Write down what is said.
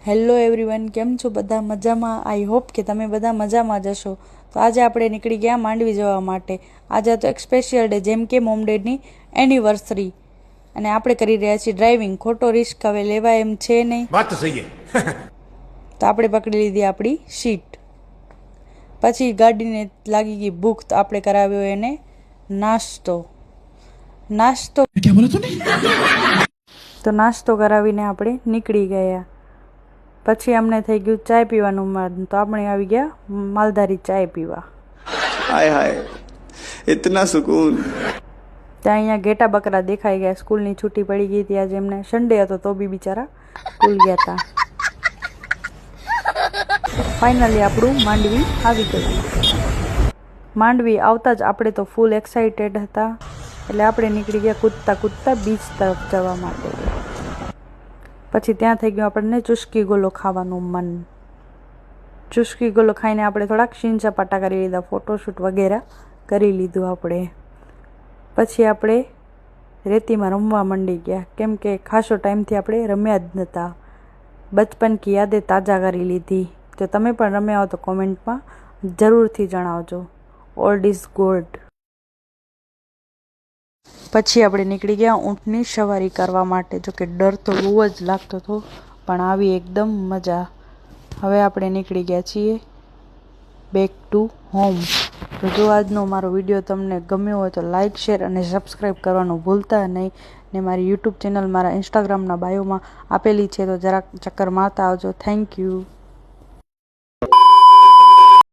Hello everyone, કેમ છો બધા? મજામાં? આઈ હોપ કે તમે બધા મજામાં જ હશો. તો આજે આપણે નીકળી ગયા માંડવી જવા માટે. આજે તો એક સ્પેશિયલ ડે, જેમ કે મોમ ડેડની એનિવર્સરી, અને આપણે કરી રહ્યા છીએ ડ્રાઇવિંગ. ખોટો રિસ્ક હવે લેવાય એમ છે નહીં. વાત તો સહી તો આપણે પકડી લીધી આપણી સીટ. પછી ગાડીને લાગી ગઈ ભૂખ, તો આપણે કરાવ્યો એને નાસ્તો. તો નાસ્તો કરાવીને આપણે નીકળી ગયા. પછી અમને થઈ ગયું ચાય પીવાનું મન, તો આપણે આવી ગયા માલધારી ચાય પીવા. हाय हाय इतना सुकून. ત્યાં અહીંયા ઘેટા બકરા દેખાઈ ગયા. સ્કૂલની છૂટી પડી ગઈ હતી આજે એમને, સન્ડે હતો તો બી બિચારા સ્કૂલ ગયા હતા. ફાઇનલી આપણું માંડવી આવી ગયું. માંડવી આવતા જ આપણે તો ફૂલ એક્સાઇટેડ હતા, એટલે આપણે નીકળી ગયા કૂદતા કૂદતા બીચ તરફ જવા માટે. પછી ત્યાં થઈ ગયું આપણને ચુસ્કી ગોલો ખાવાનું મન. ચુસ્કી ગોલો ખાઈને આપણે થોડાક સીન સપાટા કરી લીધા, ફોટોશૂટ વગેરે કરી લીધું આપણે. પછી આપણે રેતીમાં રમવા માંડી ગયા, કેમ કે ખાસો ટાઈમથી આપણે રમ્યા જ નહોતા. બચપન કી યાદેं તાજા કરી લીધી. જો તમે પણ રમ્યા હો તો કોમેન્ટમાં જરૂરથી જણાવજો. Old is gold. પછી આપણે નીકળી ગયા ઊંટની સવારી કરવા માટે. જો કે ડર તો બહુ જ લાગતો હતો, પણ આવી એકદમ મજા. હવે આપણે નીકળી ગયા છીએ બેક ટુ હોમ. તો જો આજનો મારો વિડીયો તમને ગમ્યો હોય તો લાઇક, શેર અને સબસ્ક્રાઈબ કરવાનું ભૂલતા નહીં. ને મારી યુટ્યુબ ચેનલ મારા ઇન્સ્ટાગ્રામના બાયોમાં આપેલી છે, તો જરાક ચક્કર મારતા આવજો. Thank you.